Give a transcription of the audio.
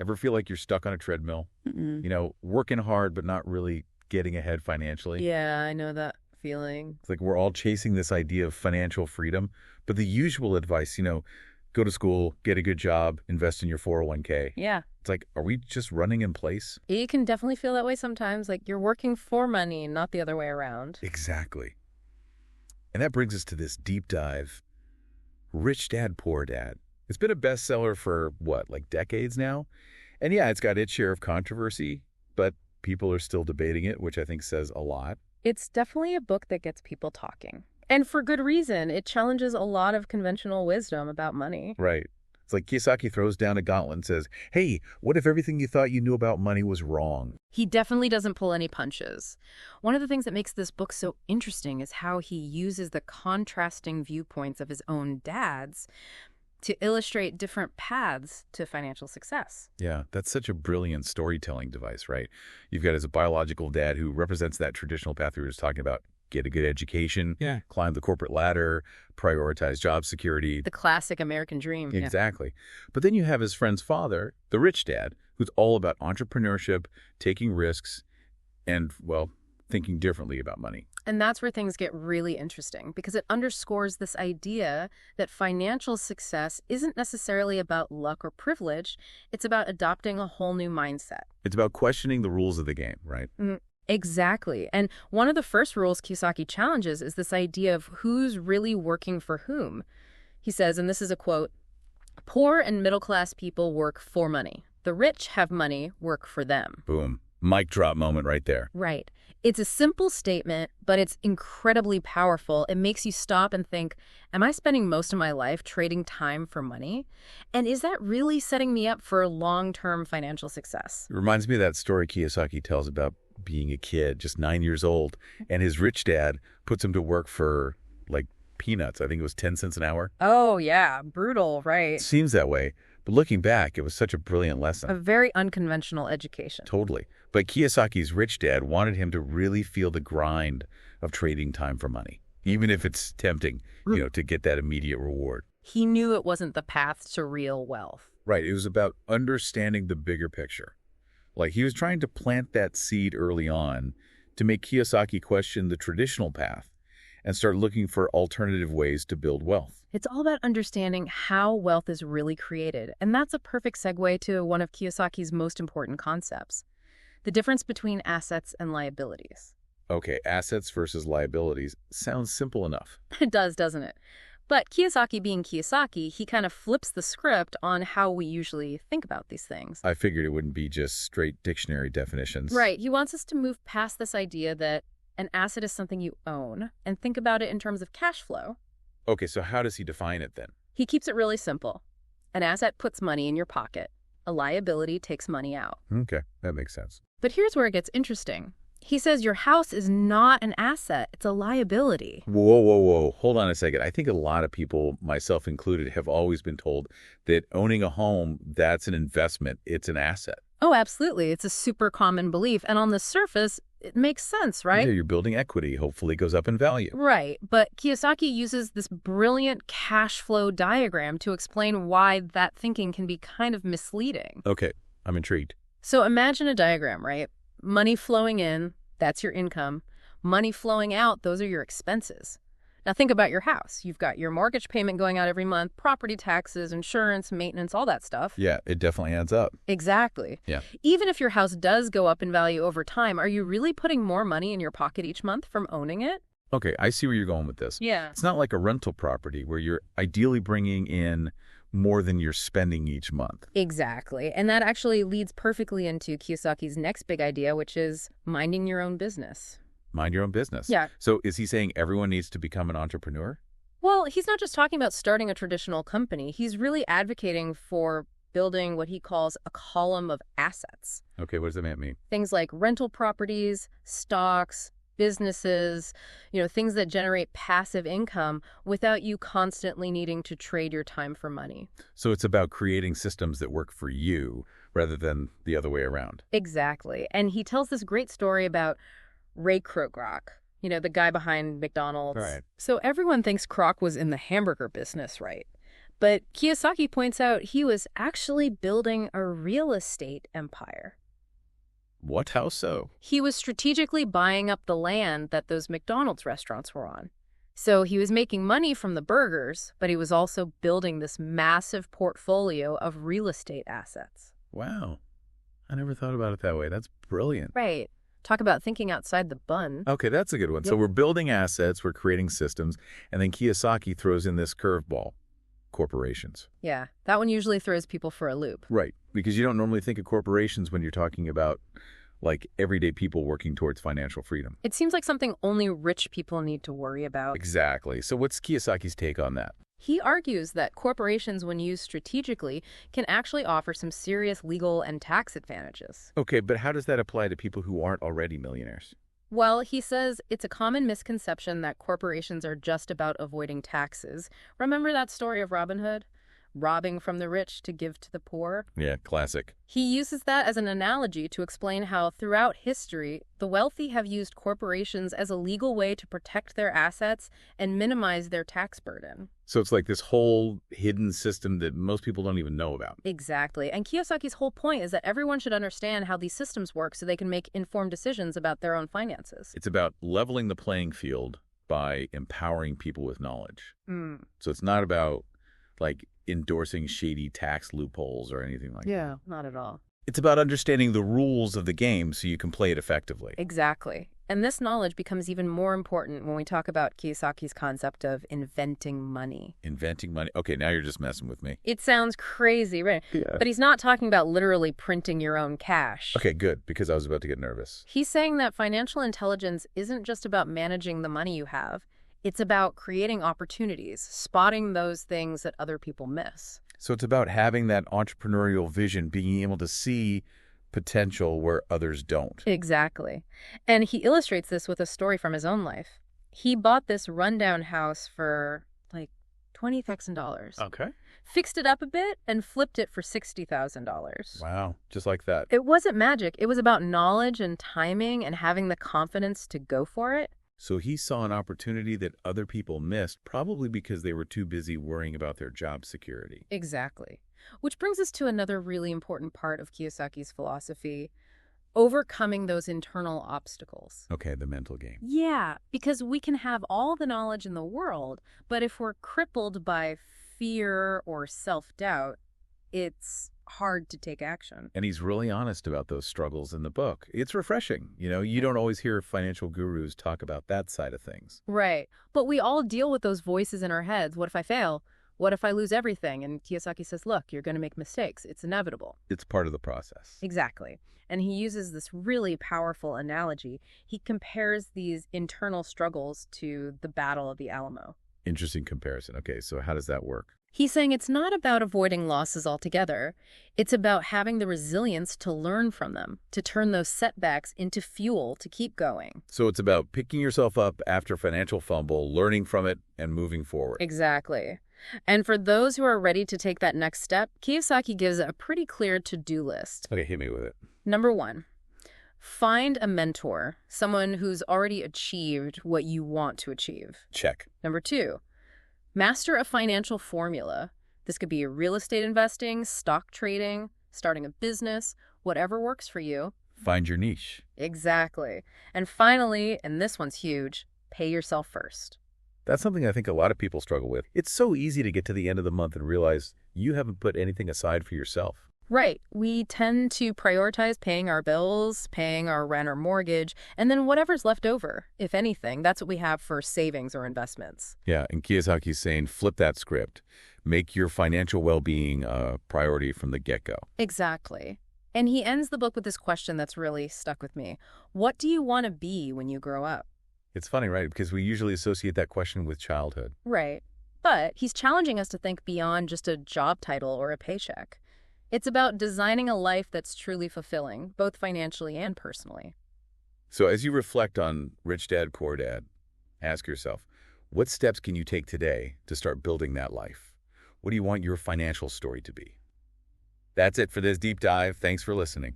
Ever feel like you're stuck on a treadmill? Mm-mm. You know, working hard but not really getting ahead financially? Yeah, I know that feeling. It's like we're all chasing this idea of financial freedom, but the usual advice, go to school, get a good job, invest in your 401k. Yeah. It's like, are we just running in place? You can definitely feel that way sometimes, like you're working for money, not the other way around. Exactly. And that brings us to this deep dive, Rich Dad, Poor Dad. It's been a bestseller for, like decades now? And yeah, it's got its share of controversy, but people are still debating it, which I think says a lot. It's definitely a book that gets people talking. And for good reason. It challenges a lot of conventional wisdom about money. Right. It's like Kiyosaki throws down a gauntlet and says, hey, what if everything you thought you knew about money was wrong? He definitely doesn't pull any punches. One of the things that makes this book so interesting is how he uses the contrasting viewpoints of his own dads to illustrate different paths to financial success. Yeah, that's such a brilliant storytelling device, right? You've got his biological dad who represents that traditional path we were just talking about. Get a good education, climb the corporate ladder, prioritize job security. The classic American dream. Exactly. But then you have his friend's father, the rich dad, who's all about entrepreneurship, taking risks, and, thinking differently about money. And that's where things get really interesting, because it underscores this idea that financial success isn't necessarily about luck or privilege. It's about adopting a whole new mindset. It's about questioning the rules of the game, right? Exactly. And one of the first rules Kiyosaki challenges is this idea of who's really working for whom. He says, and this is a quote, "Poor and middle-class people work for money. The rich have money work for them." Boom. Mic drop moment right there. Right. It's a simple statement, but it's incredibly powerful. It makes you stop and think, am I spending most of my life trading time for money? And is that really setting me up for long-term financial success? It reminds me of that story Kiyosaki tells about being a kid, just 9 years old, and his rich dad puts him to work for, peanuts. I think it was 10 cents an hour. Oh, yeah. Brutal, right? Seems that way. But looking back, it was such a brilliant lesson. A very unconventional education. Totally. But Kiyosaki's rich dad wanted him to really feel the grind of trading time for money, even if it's tempting, to get that immediate reward. He knew it wasn't the path to real wealth. Right. It was about understanding the bigger picture. He was trying to plant that seed early on to make Kiyosaki question the traditional path and start looking for alternative ways to build wealth. It's all about understanding how wealth is really created. And that's a perfect segue to one of Kiyosaki's most important concepts, the difference between assets and liabilities. Okay, assets versus liabilities sounds simple enough. It does, doesn't it? But Kiyosaki being Kiyosaki, he kind of flips the script on how we usually think about these things. I figured it wouldn't be just straight dictionary definitions. Right. He wants us to move past this idea that an asset is something you own and think about it in terms of cash flow. Okay, so how does he define it then? He keeps it really simple. An asset puts money in your pocket. A liability takes money out. Okay, that makes sense. But here's where it gets interesting. He says your house is not an asset. It's a liability. Whoa. Hold on a second. I think a lot of people, myself included, have always been told that owning a home, that's an investment. It's an asset. Oh, absolutely. It's a super common belief. And on the surface, it makes sense, right? Yeah, you're building equity. Hopefully it goes up in value. Right. But Kiyosaki uses this brilliant cash flow diagram to explain why that thinking can be kind of misleading. Okay, I'm intrigued. So imagine a diagram, right? Money flowing in, that's your income. Money flowing out, those are your expenses. Now think about your house. You've got your mortgage payment going out every month, property taxes, insurance, maintenance, all that stuff. Yeah, it definitely adds up. Exactly. Yeah. Even if your house does go up in value over time, are you really putting more money in your pocket each month from owning it? Okay, I see where you're going with this. Yeah. It's not like a rental property where you're ideally bringing in more than you're spending each month. Exactly. And that actually leads perfectly into Kiyosaki's next big idea, which is minding your own business. Mind your own business. Yeah. So is he saying everyone needs to become an entrepreneur? Well, he's not just talking about starting a traditional company. He's really advocating for building what he calls a column of assets. Okay, what does that mean? Things like rental properties, stocks, businesses, things that generate passive income without you constantly needing to trade your time for money. So it's about creating systems that work for you rather than the other way around. Exactly. And he tells this great story about Ray Kroc, the guy behind McDonald's. Right. So everyone thinks Kroc was in the hamburger business, right? But Kiyosaki points out he was actually building a real estate empire. What? How so? He was strategically buying up the land that those McDonald's restaurants were on. So he was making money from the burgers, but he was also building this massive portfolio of real estate assets. Wow. I never thought about it that way. That's brilliant. Right. Talk about thinking outside the bun. Okay, that's a good one. Yep. So we're building assets, we're creating systems, and then Kiyosaki throws in this curveball, corporations. Yeah, that one usually throws people for a loop. Right, because you don't normally think of corporations when you're talking about like everyday people working towards financial freedom. It seems like something only rich people need to worry about. Exactly. So what's Kiyosaki's take on that? He argues that corporations, when used strategically, can actually offer some serious legal and tax advantages. Okay, but how does that apply to people who aren't already millionaires? Well, he says it's a common misconception that corporations are just about avoiding taxes. Remember that story of Robin Hood? Robbing from the rich to give to the poor? Yeah, classic. He uses that as an analogy to explain how throughout history, the wealthy have used corporations as a legal way to protect their assets and minimize their tax burden. So it's like this whole hidden system that most people don't even know about. Exactly. And Kiyosaki's whole point is that everyone should understand how these systems work so they can make informed decisions about their own finances. It's about leveling the playing field by empowering people with knowledge. So it's not about like endorsing shady tax loopholes or anything like that. Yeah, not at all. It's about understanding the rules of the game so you can play it effectively. Exactly. And this knowledge becomes even more important when we talk about Kiyosaki's concept of inventing money. Inventing money. Okay, now you're just messing with me. It sounds crazy, right? Yeah. But he's not talking about literally printing your own cash. Okay, good, because I was about to get nervous. He's saying that financial intelligence isn't just about managing the money you have. It's about creating opportunities, spotting those things that other people miss. So it's about having that entrepreneurial vision, being able to see potential where others don't. Exactly. And he illustrates this with a story from his own life. He bought this rundown house for like $20,000. Okay. Fixed it up a bit and flipped it for $60,000. Wow, just like that. It wasn't magic. It was about knowledge and timing and having the confidence to go for it. So he saw an opportunity that other people missed, probably because they were too busy worrying about their job security. Exactly. Which brings us to another really important part of Kiyosaki's philosophy, overcoming those internal obstacles. Okay, the mental game. Yeah, because we can have all the knowledge in the world, but if we're crippled by fear or self-doubt, it's hard to take action. And he's really honest about those struggles in the book. It's refreshing. You know, you don't always hear financial gurus talk about that side of things. Right. But we all deal with those voices in our heads. What if I fail? What if I lose everything? And Kiyosaki says, look, you're going to make mistakes. It's inevitable. It's part of the process. Exactly. And he uses this really powerful analogy. He compares these internal struggles to the Battle of the Alamo. Interesting comparison. Okay, so how does that work? He's saying it's not about avoiding losses altogether. It's about having the resilience to learn from them, to turn those setbacks into fuel to keep going. So it's about picking yourself up after financial fumble, learning from it, and moving forward. Exactly. And for those who are ready to take that next step, Kiyosaki gives a pretty clear to-do list. Okay, hit me with it. Number 1, find a mentor, someone who's already achieved what you want to achieve. Check. Number 2, master a financial formula. This could be real estate investing, stock trading, starting a business, whatever works for you. Find your niche. Exactly. And finally, and this one's huge, pay yourself first. That's something I think a lot of people struggle with. It's so easy to get to the end of the month and realize you haven't put anything aside for yourself. Right. We tend to prioritize paying our bills, paying our rent or mortgage, and then whatever's left over, if anything, that's what we have for savings or investments. Yeah, and Kiyosaki's saying flip that script. Make your financial well-being a priority from the get-go. Exactly. And he ends the book with this question that's really stuck with me. What do you want to be when you grow up? It's funny, right? Because we usually associate that question with childhood. Right. But he's challenging us to think beyond just a job title or a paycheck. It's about designing a life that's truly fulfilling, both financially and personally. So as you reflect on Rich Dad, Poor Dad, ask yourself, what steps can you take today to start building that life? What do you want your financial story to be? That's it for this deep dive. Thanks for listening.